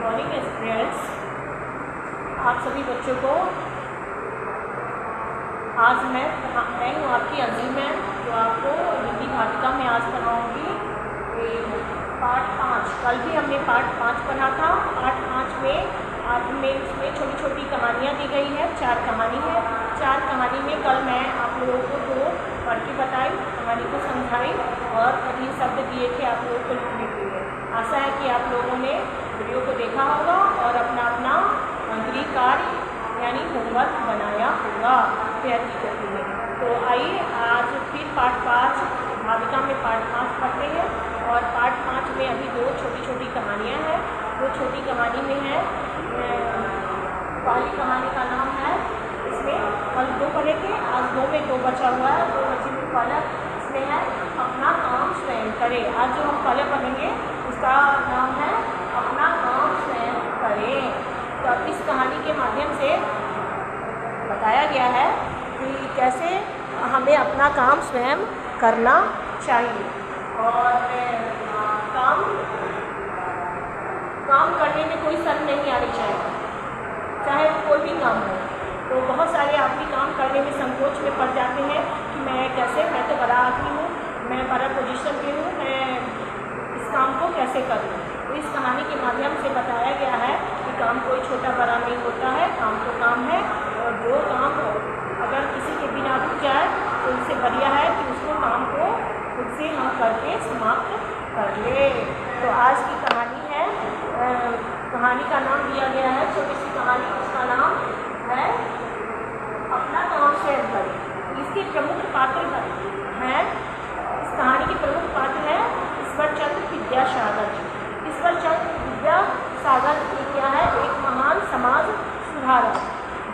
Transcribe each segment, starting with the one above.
Morning students, आप सभी बच्चों को आज मैं हूँ आपकी अंजलि मैम, जो आपको हिंदी भाषा में आज पढ़ाऊँगी पार्ट 5। कल भी हमने पार्ट 5 पढ़ा था। पार्ट 5 में इसमें छोटी छोटी कहानियाँ दी गई है। 4 कहानी है। 4 कहानी में कल मैं आप लोगों को 2 पढ़ के बताई, कहानी को समझाई और कठिन शब्द दिए थे आप लोगों को लिखने के लिए। आशा है कि आप लोगों ने वीडियो को देखा होगा और अपना अपना गृह कार्य यानी होमवर्क बनाया होगा तैयारी करते हुए। तो आइए आज फिर पार्ट 5 भाविका में पार्ट 5 पढ़ते हैं। और पार्ट 5 में अभी 2 छोटी छोटी कहानियाँ हैं। 2 छोटी कहानी में है, पहली कहानी का नाम है, इसमें कल 2 पढ़े थे, आज 2 में 2 बचा हुआ है। 2 बचे में पहला इसमें है अपना काम स्वयं करें। आज जो हम पहले पढ़ेंगे उसका नाम है अपना काम स्वयं करें। तो इस कहानी के माध्यम से बताया गया है कि कैसे हमें अपना काम स्वयं करना चाहिए और काम करने में कोई शर्म नहीं आनी चाहिए, चाहे कोई भी काम हो। तो बहुत सारे आदमी काम करने में संकोच में पड़ जाते हैं कि मैं तो बड़ा आदमी हूँ, मैं बड़ा पोजीशन पे हूँ, मैं इस काम को कैसे करूँ। तो इस कहानी के माध्यम से बताया गया है कि काम कोई छोटा बड़ा नहीं होता है, काम तो काम है। और जो काम अगर किसी के बिना रुक जाए तो उससे बढ़िया है कि उसको काम को खुद से हम करके समाप्त कर ले। तो आज की कहानी है, कहानी का नाम दिया गया है, छोटी सी कहानी, उसका नाम है अपना काम स्वयं करें। इसके प्रमुख पात्र हैं, इस कहानी के प्रमुख पात्र हैं ईश्वरचंद्र विद्यासागर जी। ईश्वरचंद्र विद्यासागर क्या है? एक महान समाज सुधारक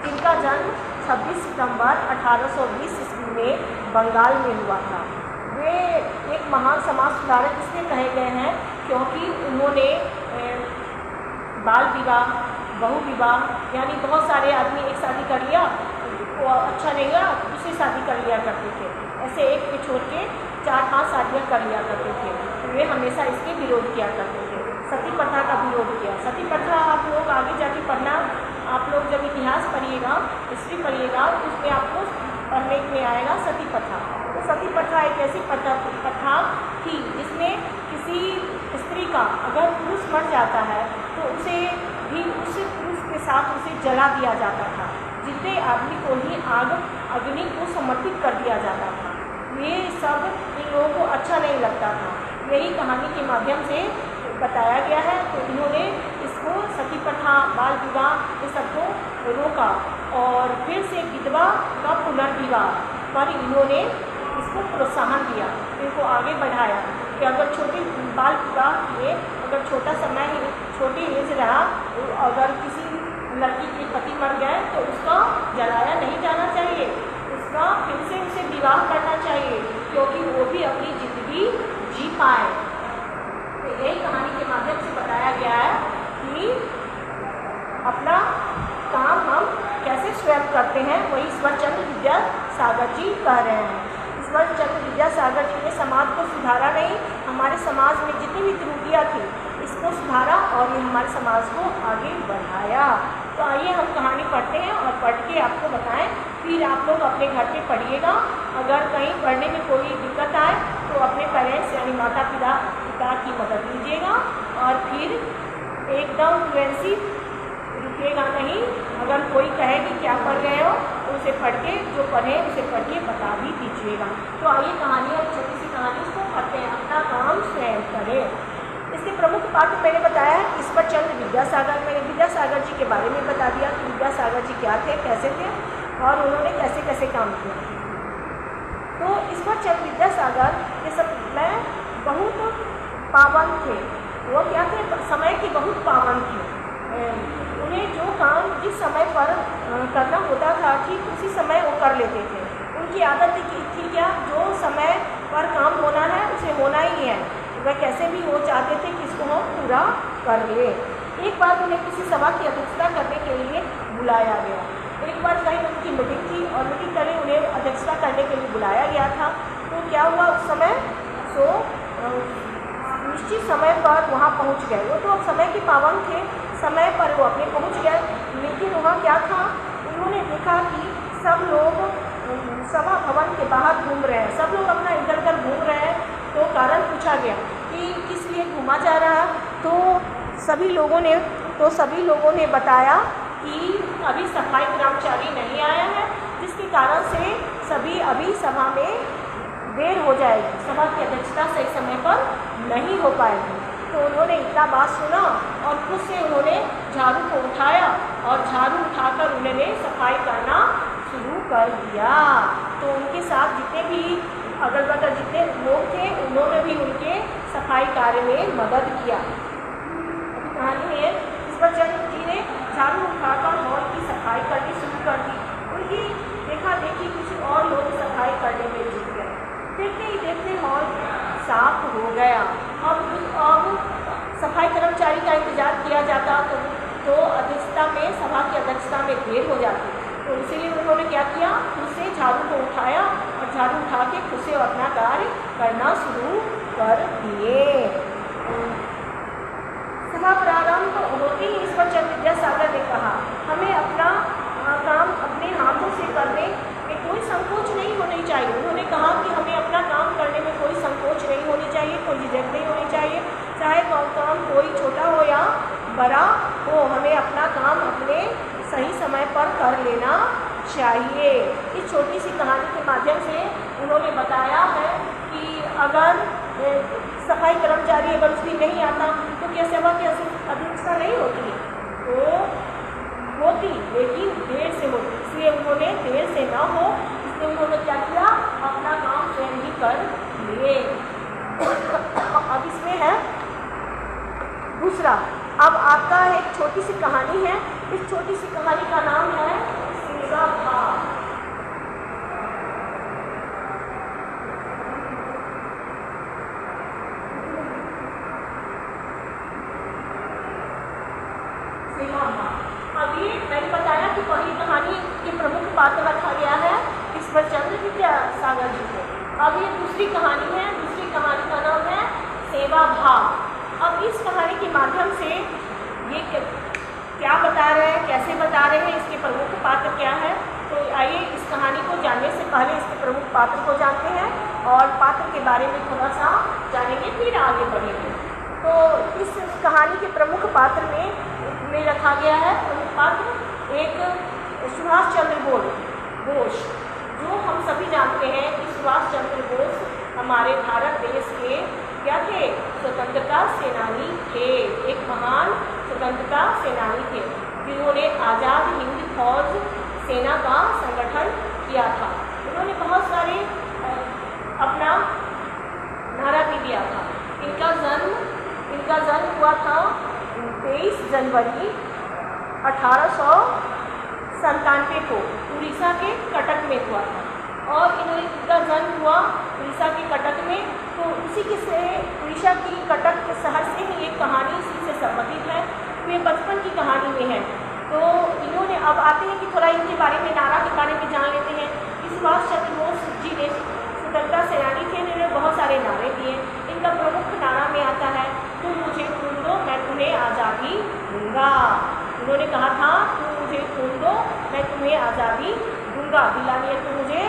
जिनका जन्म 26 सितंबर 1820 ईस्वी में बंगाल में हुआ था। वे एक महान समाज सुधारक इसलिए कहे गए हैं क्योंकि उन्होंने बाल विवाह, बहु विवाह यानी बहुत सारे आदमी एक शादी कर लिया, वो अच्छा नहीं लगा दूसरी शादी कर लिया करते थे। ऐसे एक को छोड़ के 4-5 शादियाँ कर लिया करते थे। तो वे हमेशा इसके विरोध किया करते थे, सती प्रथा का विरोध किया। सती प्रथा आप लोग आगे जाके पढ़ना, आप लोग जब इतिहास पढ़िएगा, हिस्ट्री पढ़िएगा तो उसमें आपको पढ़ने में आएगा सती प्रथा। तो सती प्रथा एक ऐसी प्रथा थी जिसमें किसी स्त्री का अगर पुरुष मर जाता है तो उसे भी उस पुरुष के साथ उसे जला दिया जाता था। जितने आदमी को ही अग्नि को समर्पित कर दिया जाता था। ये सब इन लोगों को अच्छा नहीं लगता था। यही कहानी के माध्यम से बताया गया है। तो इन्होंने इसको सती प्रथा, बाल विवाह ये सबको रोका और फिर से विधवा का पुनर्विवाह पर इन्होंने इसको प्रोत्साहन दिया, इनको आगे बढ़ाया कि अगर छोटे बाल विवाह किए, अगर छोटा समय ही छोटी एज रहा, अगर किसी लड़की के पति मर गए तो उसका जलाया नहीं जाना चाहिए, उसका फिर से उसे विवाह करना चाहिए क्योंकि वो भी अपनी ज़िंदगी जी पाए। तो यही कहानी के माध्यम से बताया गया है कि अपना काम हम कैसे स्वयं करते हैं, वही ईश्वरचंद्र विद्यासागर जी कह रहे हैं। ईश्वरचंद्र विद्यासागर जी ने समाज को सुधारा नहीं, हमारे समाज में जितनी भी त्रुटियाँ थी इसको सुधारा और ये हमारे समाज को आगे बढ़ाया। तो आइए हम कहानी पढ़ते हैं और पढ़ के आपको बताएं, फिर आप लोग अपने घर पे पढ़िएगा। अगर कहीं पढ़ने में कोई दिक्कत आए तो अपने पेरेंट्स यानी माता पिता की मदद लीजिएगा और फिर एकदम फ्लुएंसी रुकिएगा नहीं। अगर कोई कहे कि क्या पढ़ गए हो तो उसे पढ़ के, जो पढ़े उसे पढ़ के बता भी दीजिएगा। तो आइए कहानी, और छोटी सी कहानी उसको पढ़ते हैं, अपना काम स्वयं करें। इसके प्रमुख पात्र मैंने बताया ईश्वरचंद्र विद्यासागर। मैंने विद्यासागर जी के बारे में बता दिया कि विद्यासागर जी क्या थे, कैसे थे और उन्होंने कैसे कैसे काम किया। तो ईश्वरचंद्र विद्यासागर के समय बहुत पावन थे। वो क्या थे? समय के बहुत पावन थे। उन्हें जो काम जिस समय पर करना होता था ठीक उसी समय वो कर लेते थे। उनकी आदत थी क्या? जो समय पर काम होना है उसे होना ही है, वह कैसे भी वो चाहते थे कि इसको हम पूरा कर ले। एक बार उन्हें किसी सभा की अध्यक्षता करने के लिए बुलाया गया। एक बार कहीं उनकी मीटिंग थी और मीटिंग के लिए उन्हें अध्यक्षता करने के लिए बुलाया गया था। तो क्या हुआ उस समय? निश्चित समय पर वहाँ पहुँच गए। वो तो अब समय के पाबंद थे, समय पर वो अपने पहुंच गए। लेकिन वहाँ क्या था, उन्होंने देखा कि सब लोग सभा भवन के बाहर घूम रहे हैं, सब लोग अपना इधर उधर घूम रहे हैं। तो कारण पूछा गया कि किस लिए घूमा जा रहा, तो सभी लोगों ने बताया कि अभी सफाई कर्मचारी नहीं आया है, जिसके कारण से सभी अभी सभा में देर हो जाएगी, सभा की अध्यक्षता सही समय पर नहीं हो पाएगी। तो उन्होंने इतना बात सुना और खुद से उन्होंने झाड़ू को उठाया और झाड़ू उठाकर उन्होंने सफाई करना शुरू कर दिया। तो उनके साथ जितने भी अगल बगल जितने लोग थे, उन्होंने भी उनके सफाई कार्य में मदद किया। अभी कहानी है, ईश्वरचंद्र जी ने झाड़ू उठाकर हॉल की सफाई करनी शुरू कर दी। उनकी देखा देखी किसी और लोग सफाई करने में जुट गए। देखते ही देखते हॉल साफ हो गया। अब सफाई कर्मचारी का इंतजार किया जाता तो अध्यक्षता में, सभा की अध्यक्षता में देर हो जाती। तो इसीलिए उन्होंने क्या किया, खुद से झाड़ू को उठाया और झाड़ू उठा के खुद से अपना कार्य करना शुरू कर दिए। सभा प्रारंभ होते ही ईश्वरचंद्र विद्यासागर ने कहा, हमें अपना काम अपने हाथों से करने में कोई संकोच नहीं होनी चाहिए। उन्होंने कहा कि हमें अपना काम करने में कोई संकोच नहीं होनी चाहिए, कोई झिझक नहीं होनी चाहिए, चाहे काम कोई छोटा हो या बड़ा हो, हमें अपना काम अपने सही समय पर कर लेना चाहिए। इस छोटी सी कहानी के माध्यम से उन्होंने बताया है कि अगर सफाई कर्मचारी अगर उस दिन नहीं आता तो क्या सभा की अध्यक्षता नहीं होती? तो होती, लेकिन देर से होती। इसलिए उन्होंने देर से न हो, इसलिए उन्होंने क्या किया, अपना काम स्वयं ही कर लिए। अब इसमें है दूसरा, अब आपका एक छोटी सी कहानी है। इस छोटी सी कहानी का नाम है सेवा भाव। सेवा भाव। अब ये मैंने बताया कि पहली कहानी के प्रमुख पात्र रखा गया है ईश्वरचंद्र विद्यासागर जी को। अब ये दूसरी कहानी है, दूसरी कहानी का नाम है सेवा भाव। अब इस कहानी के माध्यम से ये क्या बता रहे हैं, कैसे बता रहे हैं, इसके प्रमुख पात्र क्या है, तो आइए इस कहानी को जानने से पहले इसके प्रमुख पात्र को जानते हैं और पात्र के बारे में थोड़ा सा जानेंगे, फिर आगे बढ़ेंगे। तो इस कहानी के प्रमुख पात्र में रखा गया है प्रमुख पात्र एक सुभाष चंद्र बोस, जो हम सभी जानते हैं कि सुभाष चंद्र बोस हमारे भारत देश के क्या थे, स्वतंत्रता सेनानी थे। एक महान स्वतंत्रता सेनानी थे जिन्होंने आज़ाद हिंद फौज सेना का संगठन किया था। उन्होंने बहुत सारे अपना नारा भी दिया था। इनका जन्म हुआ था 23 जनवरी 1897 को उड़ीसा के कटक में हुआ था। और इनका जन्म हुआ उड़ीसा के कटक में। तो इसी के से उड़ीसा की कटक के शहर से ही एक कहानी इसी से संबंधित है। ये बचपन की कहानी में है। तो इन्होंने अब आते हैं कि थोड़ा इनके बारे में, नारा के बारे में जान लेते हैं। सुभाष चंद्र बोस जी ने स्वतंत्रता सेनानी थे, इन्होंने बहुत सारे नारे दिए। इनका प्रमुख नारा में आता है, तुम मुझे खून दो मैं तुम्हें आज़ादी दूंगा। उन्होंने कहा था, तुम मुझे खून दो मैं तुम्हें आज़ादी दूंगा, दिलानी है, तुम मुझे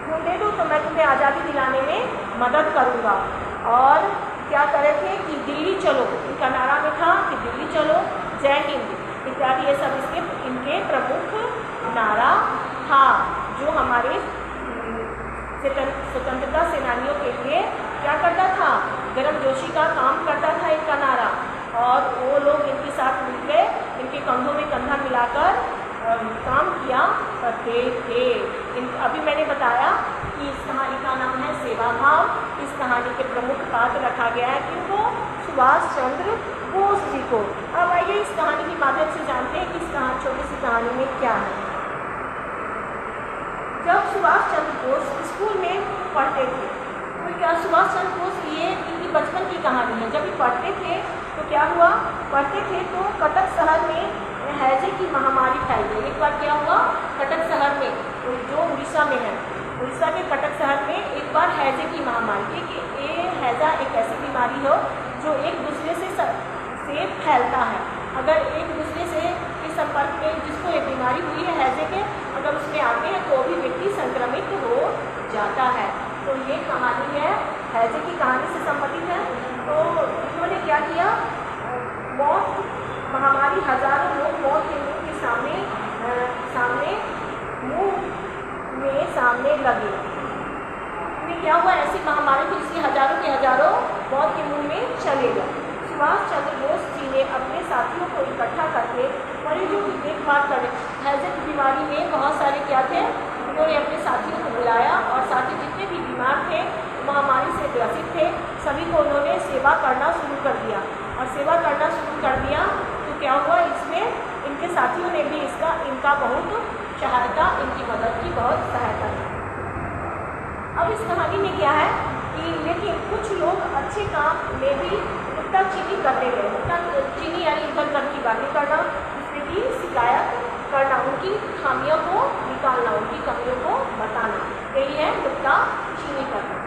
खून दे दो तो मैं तुम्हें आज़ादी दिलाने में मदद करूंगा। और क्या करे थे कि दिल्ली चलो, इनका नारा में था कि दिल्ली चलो, जय हिंद इत्यादि, ये सब इनके प्रमुख नारा था, जो हमारे स्वतंत्रता सेनानियों के लिए क्या करता था, गर्मजोशी का काम करता था इनका नारा। और वो लोग इनके साथ मिलकर इनके कंधों में कंधा मिलाकर काम किया करते थे। अभी मैंने बताया कि इस कहानी का नाम है सेवा भाव। इस कहानी के प्रमुख पात्र रखा गया है किनको, सुभाष चंद्र बोस जी को। अब आइए इस कहानी के माध्यम से जानते हैं कि इस छोटी सी कहानी में क्या है। जब सुभाष चंद्र बोस स्कूल में पढ़ते थे, तो क्या सुभाष चंद्र बोस, ये इनकी बचपन की कहानी है। जब ये पढ़ते थे तो क्या हुआ, पढ़ते थे तो कटक शहर में हैजे की महामारी फैल गई। एक बार क्या हुआ, कटक शहर में, जो उड़ीसा में है, उड़ीसा के कटक शहर में एक बार हैजे की महामारी, ये हैजा एक ऐसी बीमारी हो जो एक दूसरे से फैलता है। अगर एक दूसरे से के संपर्क में जिसको एक बीमारी हुई है हैजे के, अगर उसमें आते हैं तो भी व्यक्ति संक्रमित हो जाता है। तो ये कहानी है हैजे की कहानी से संबंधित है। तो इन्होंने क्या किया, मौत महामारी, हजारों लोग मौत के मुंह के सामने लगे। इन्हें क्या हुआ, ऐसी महामारी थी इसलिए हजारों के हजारों मौत के मुंह में चले गए। सुभाष चंद्र बोस जी ने अपने साथियों को इकट्ठा करके मरीजों की देखभाल कर, हैजे की बीमारी में बहुत सारे क्या थे, उन्होंने अपने साथियों को बुलाया और साथी जितने भी बीमार थे, महामारी से ग्रसित थे, सभी को उन्होंने सेवा करना शुरू कर दिया। और सेवा करना शुरू कर दिया तो क्या हुआ, इसमें इनके साथियों ने भी इनका बहुत सहायता, इनकी मदद की बहुत सहायता की। अब इस कहानी में क्या है कि लेकिन कुछ लोग अच्छे काम में भी नुक्ताचीनी करने गए। नुक्ताचीनी यानी इधर उधर की बातें करना, जिससे कि शिकायत करना, उनकी खामियों को निकालना, उनकी कमियों को बताना, यही है नुक्ताचीनी करना।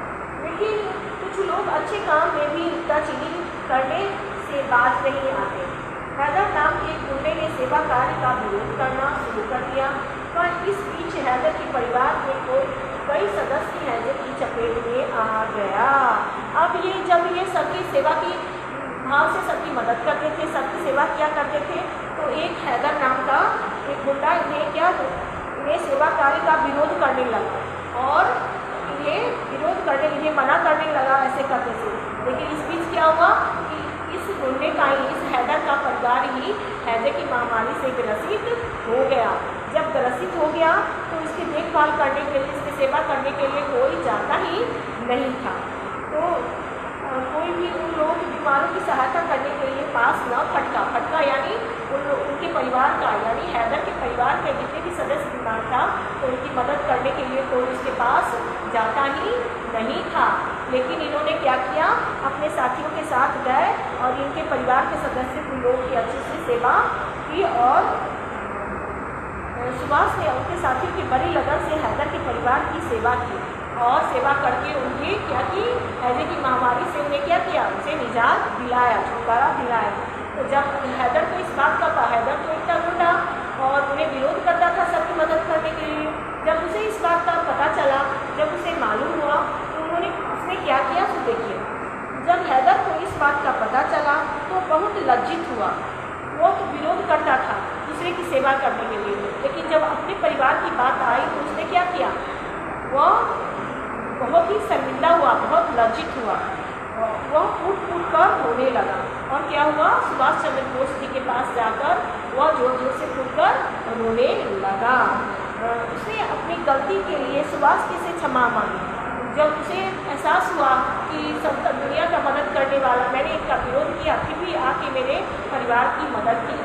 लेकिन कुछ लोग अच्छे काम में भी नुक्ताचीनी करने से बाज नहीं आते। हैदर नाम के एक गुंडे ने सेवा कार्य का विरोध करना शुरू कर दिया, पर इस बीच हैदर के परिवार में कई सदस्य हैजे की चपेट में आ गया। अब ये जब ये सबकी सेवा की भाव से सबकी मदद करते थे, सबकी सेवा किया करते थे, तो एक हैदर नाम का एक गुंडा इन्हें सेवा कार्य का विरोध करने लगा और इन्हें मना करने लगा ऐसे करने से। लेकिन इस बीच क्या हुआ कि इस गुंडे का ही, इस हैदर का परिवार ही हैजे की महामारी से ग्रसित हो गया। जब ग्रसित हो गया तो इसकी देखभाल करने के लिए, इसकी सेवा करने के लिए कोई जाता ही नहीं था। तो कोई भी उन लोगों की बीमारों की सहायता करने के लिए पास न फटका यानी उनके परिवार का, यानी हैदर के परिवार के जितने भी सदस्य बीमार था तो उनकी मदद करने के लिए कोई उसके पास जाता ही नहीं था। लेकिन इन्होंने क्या किया, अपने साथियों के साथ गए और इनके परिवार के सदस्य लोगों की अच्छे से सेवा की। और सुभाष ने उनके साथियों की बड़ी लगन से हैदर के परिवार की सेवा की और सेवा करके उनकी क्या की, हैजे की महामारी से उन्हें क्या किया, उसे निजात दिलाया, छुटकारा दिलाया। तो जब हैदर को इस बात का, हैदर तो इतना गुंडा और उन्हें विरोध करता था सबकी मदद करने के लिए, जब उसे इस बात का पता चला, जब उसे मालूम हुआ तो उसने क्या किया, तो देखिए जब हैदर को इस बात का पता चला तो बहुत लज्जित हुआ। वो तो विरोध करता था दूसरे की सेवा करने के लिए, लेकिन जब अपने परिवार की बात आई तो उसने क्या किया, वह बहुत ही शर्मिंदा हुआ, बहुत लज्जित हुआ, वह फूट कर रोने लगा। और क्या हुआ, सुभाष चंद्र बोस जी के पास जाकर वह जोर जोर से फूट कर रोने लगा। उसने अपनी गलती के लिए सुभाष जी से क्षमा मांगी। जब उसे एहसास हुआ कि सब दुनिया का मदद करने वाला, मैंने इनका विरोध किया फिर भी आके मेरे परिवार की मदद की,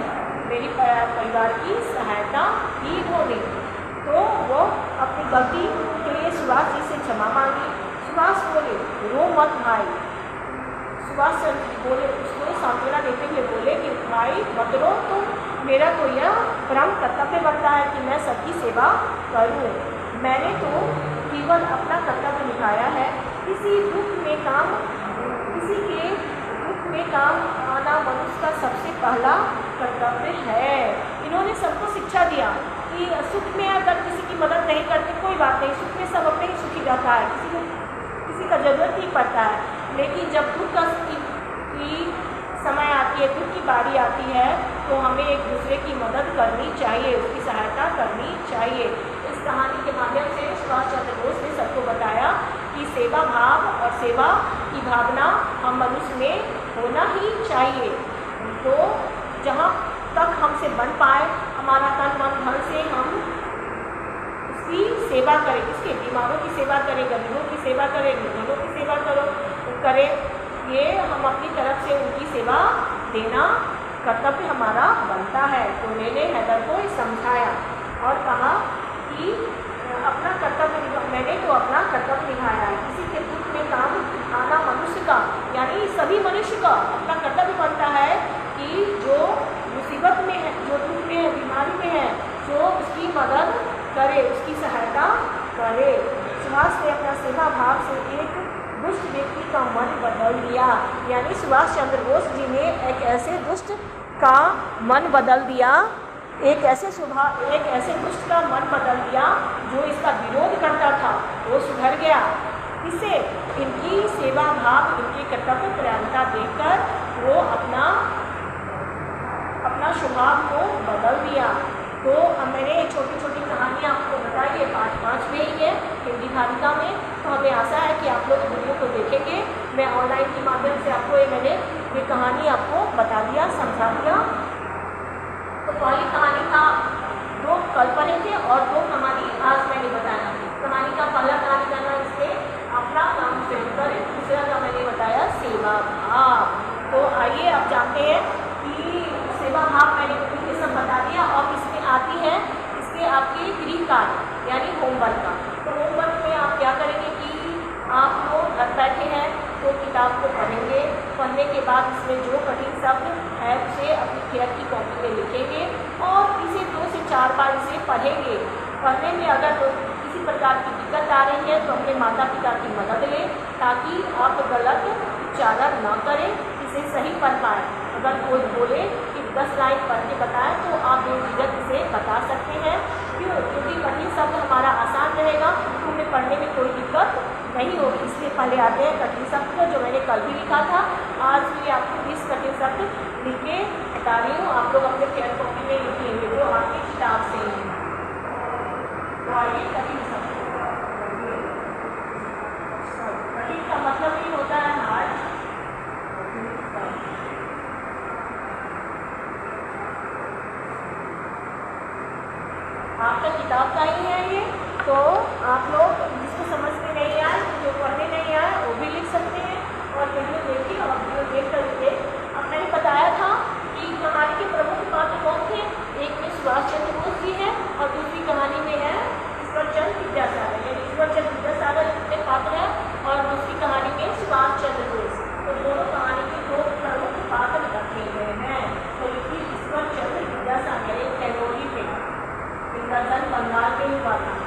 मेरी परिवार की सहायता की इन्होंने, तो वो अपनी गलती के लिए सुभाष जी से क्षमा मांगी। सुभाष बोले, रो मत भाई। सुभाष चंद्र जी बोले, उसको सांत्वना देते हुए बोले कि भाई मत रो, तो मेरा तो यह परम कर्तव्य बनता है कि मैं सबकी सेवा करूं। मैंने तो केवल अपना कर्तव्य निभाया है। किसी के दुख में काम आना मनुष्य का सबसे पहला कर्तव्य है। इन्होंने सबको शिक्षा दिया कि सुख में अगर किसी की मदद नहीं करते कोई बात नहीं, सुख में सब अपने ही सुखी रहता है, किसी का जरूरत नहीं पड़ता है। लेकिन जब दुख की समय आती है, दुख की बारी आती है, तो हमें एक दूसरे की मदद करनी चाहिए, उसकी सहायता करनी चाहिए। इस कहानी के माध्यम से सुभाष चंद्र बोस ने सबको बताया कि सेवा भाव और सेवा की भावना हम मनुष्य में होना ही चाहिए। तो जहाँ तक हमसे बन पाए, हमारा तन मन धन से हम उसकी सेवा करें, इसके बीमारों की सेवा करें, गरीबों की सेवा करें, निर्धनों की सेवा करें, ये हम अपनी तरफ से उनकी सेवा देना कर्तव्य हमारा बनता है। तो मैंने हैदर को समझाया और कहा कि अपना कर्तव्य, मैंने तो अपना कर्तव्य निभाया है। किसी के दुख में काम आना मनुष्य का, यानी सभी मनुष्य का अपना कर्तव्य बनता है कि जो मुसीबत में है, जो दुख में है, बीमारी में है, जो उसकी मदद करे, उसकी सहायता करे। सुभाष ने अपना सेवा भाव से एक दुष्ट व्यक्ति का मन बदल दिया। यानी सुभाष चंद्र बोस जी ने एक ऐसे दुष्ट का मन बदल दिया, एक ऐसे दुष्ट का मन बदल दिया जो इसका विरोध करता था, वो सुधर गया। इससे इनकी सेवा भाव, इनकी कर्तव्य परायणता देखकर वो अपना स्वभाव को बदल दिया। तो मैंने छोटी छोटी कहानियाँ आपको बताई है, पार्ट 5 में ही है हिंदी धारिका में। तो हमें आशा है कि आप लोग वीडियो को देखेंगे। मैं ऑनलाइन के माध्यम से आपको ये कहानी आपको बता दिया, समझा दिया। तो पहली कहानी था 2 कल पढ़े थे और 2 कहानी आज मैंने बताया। कहानी का पहला कहानी का नाम इससे अपना काम शुरू करें, दूसरा का मैंने बताया सेवा भाव। तो आइए अब जानते हैं कि सेवा भाव मैंने ये सब बता दिया। और इसमें आती है इसके आपके गृह कार्य यानी होमवर्क का। तो होमवर्क में आप क्या करेंगे कि आप लोग घर बैठे हैं तो किताब को पढ़ेंगे, पढ़ने के बाद इसमें जो कठिन शब्द है उसे अपनी फेयर की कॉपी में लिखेंगे और इसे 2 से 4 बार इसे पढ़ेंगे। पढ़ने में अगर किसी प्रकार की दिक्कत आ रही है तो अपने माता पिता की मदद लें ताकि आप गलत उच्चारण न करें, इसे सही पढ़ पाएँ। अगर कोई बोले कि 10 लाइन पढ़ के बताएं तो आप बेझिझक इसे बता सकते हैं। क्यों? क्योंकि कठिन शब्द हमारा आसान रहेगा तो हमें पढ़ने में कोई दिक्कत नहीं होगी। इसलिए पहले आते हैं कठिन शब्द जो मैंने कल भी लिखा था। आज भी आपको 20 कठिन शब्द लिख के बता रही हूँ, आप लोग अपने फेयर कॉपी में लिखेंगे जो आपकी किताब से है। तो आइए कठिन शब्द। कठिन का मतलब ही होता है हार्ड। आपका किताब का ही है ये, तो आप लोग जिसको समझ में नहीं आए, जो पढ़ने नहीं आए वो भी लिख सकते हैं और वीडियो देखिए और वीडियो देख कर लिखिए। अब मैंने बताया था कि कहानी के प्रमुख पात्र कौन थे। एक में सुभाष चंद्र बोस जी हैं और दूसरी कहानी में है ईश्वरचंद विद्यासागर। यानी ईश्वरचंद विद्यासागर के पात्र हैं और दूसरी कहानी में सुभाष चंद्र बोस। तो दोनों कहानी के 2 प्रमुख पात्र रखे गए हैं। तो लिखिए ईश्वरचंद्र विद्यासागर एक कैलोरी पे दर्जन बंगाल में हुआ था।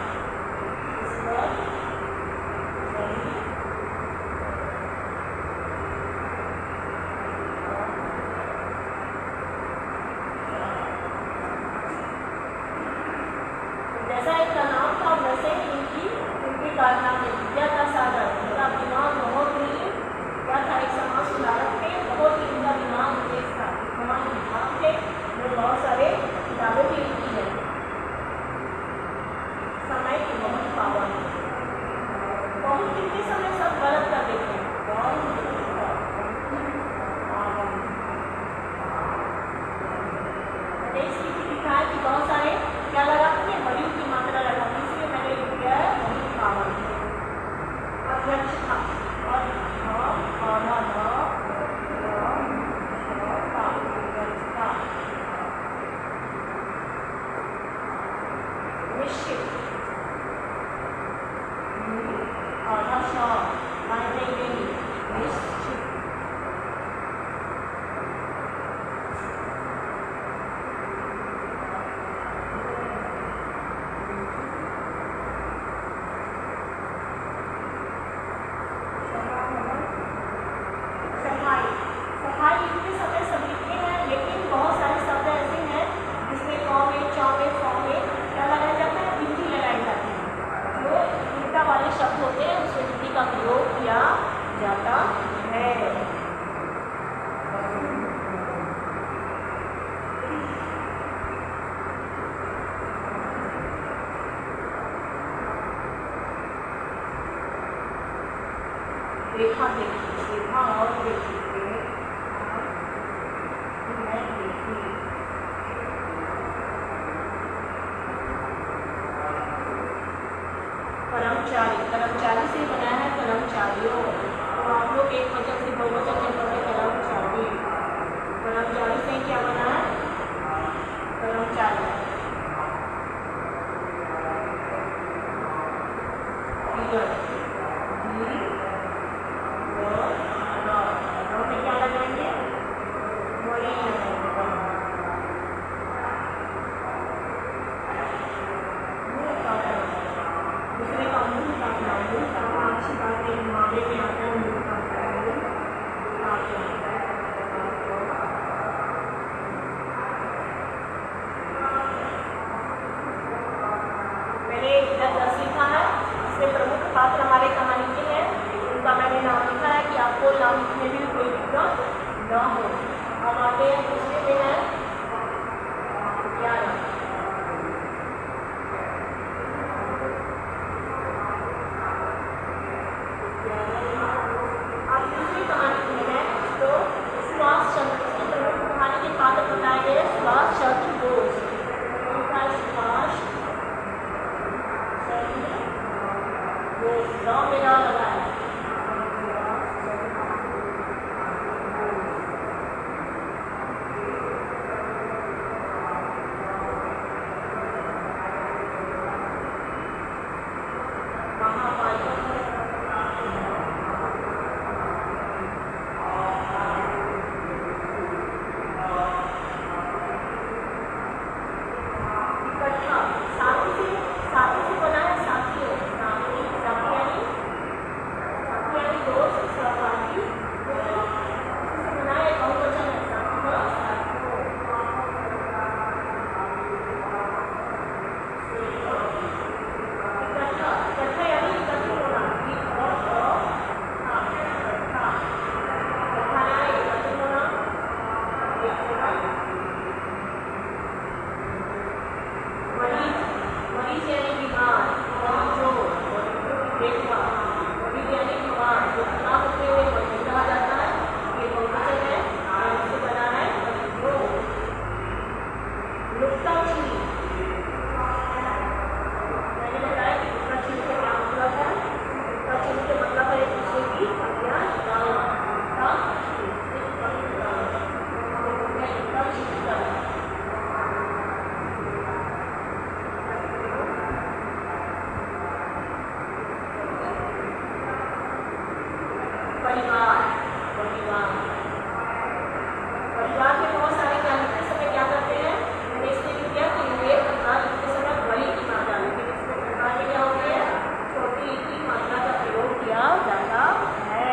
9 हो। अब आगे दूसरे में है 11। अब दूसरी कहानी में है तो सुभाष चंद्र, इसकी प्रमुख कहानी के पात्र बताए गए सुभाष चंद्र बोस। उनका सुभाष चंद्र बोस, गाँव में नाम लगा है। परिवार में बहुत सारे क्या लिखते समय क्या करते हैं, मैंने इसलिए लिख दिया कि ये पन्ना लिखते समय बड़ी की मात्रा, लेकिन इसमें पन्ना में क्या होती है, छोटी की मात्रा का प्रयोग किया जाता है।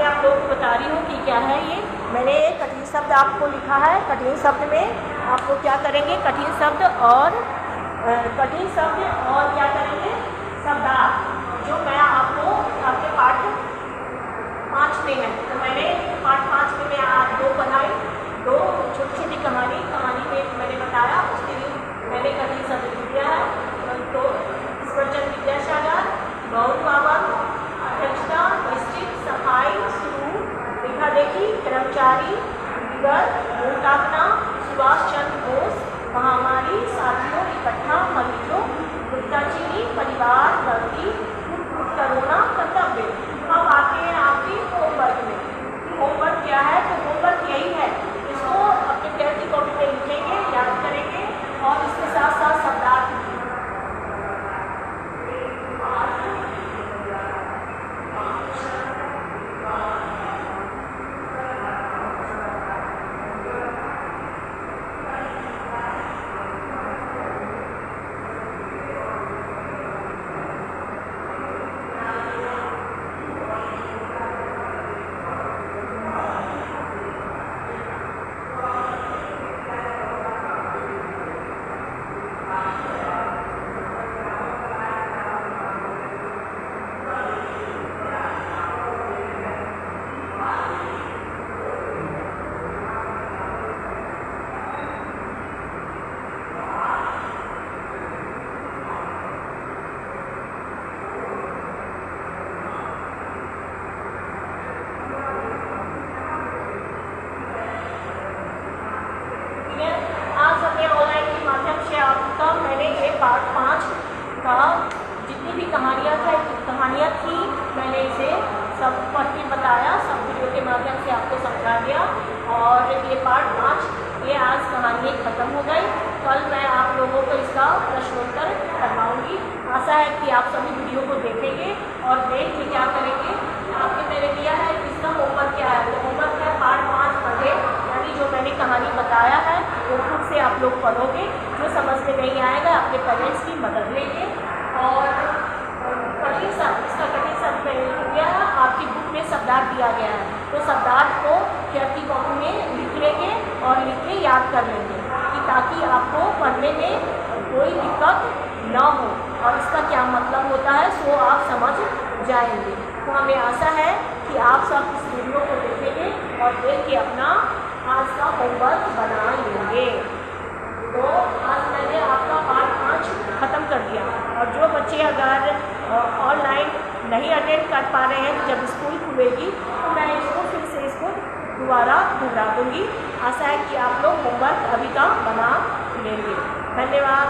आप लोगों को बता रही हूँ कि क्या है ये। मैंने कठिन शब्द आपको लिखा है। कठिन शब्द में आपको क्या करेंगे, कठिन शब्द और क्या करेंगे, शब्दार्थ, जो मैं आपको आपके पाठ 5 में है। तो मैंने पाठ 5 में मैं आज 2 पढ़ाई, 2 छोटी छोटी कहानी में मैंने बताया, उसके लिए मैंने कठिन शब्द लिख दिया है। तो ईश्वरचंद विद्यासागर, गौर पावन, अध्यक्षता, निश्चित, सफाई, शुरू, देखा देखी, कर्मचारी, विगत, मूलतापना, सुभाष चंद्र बोस, महामारी, साथियों, इकट्ठा, मरीजों, गुप्ताचीनी, परिवार, गलती, करोना, कर्तव्य। अब आते हैं आपकी होमवर्क में। होमवर्क क्या है, तो होमवर्क यही है, इसको अपने पेन की कॉपी पे लिखेंगे, याद करेंगे और इसके साथ साथ शब्दार्थ भी। बताया, सब वीडियो के माध्यम से आपको समझा दिया। और ये पार्ट 5 ये आज कहानी ख़त्म हो गई। कल मैं आप लोगों को इसका प्रश्नोत्तर करवाऊँगी। आशा है कि आप सभी वीडियो को देखेंगे और देख के क्या करेंगे, आपने मैंने दिया है इसका होमवर्क क्या है, तो होमवर्क है पार्ट 5 पढ़े, यानी जो मैंने कहानी बताया है वो खुद से आप लोग पढ़ोगे। जो समझ में नहीं आएगा अपने पेरेंट्स की मदद लेंगे। और कठिन शब्द, इसका कठिन शब्द मैंने लिख दिया है, आपकी बुक में शब्दार्थ दिया गया है, तो शब्दार्थ को की कॉपी में लिख लेंगे और लिख के याद कर लेंगे कि ताकि आपको पढ़ने में कोई दिक्कत ना हो और इसका क्या मतलब होता है सो आप समझ जाएंगे। तो हमें आशा है कि आप सब इस वीडियो को देखेंगे और देख के अपना आज का होमवर्क बना लेंगे। तो आज मैंने आपका पार्ट 5 ख़त्म कर दिया। और जो बच्चे अगर ऑनलाइन नहीं अटेंड कर पा रहे हैं, जब स्कूल खुलेगी तो मैं इसको फिर से दोबारा दोहरा दूँगी। आशा है कि आप लोग होमवर्क अभी का बना लेंगे। धन्यवाद।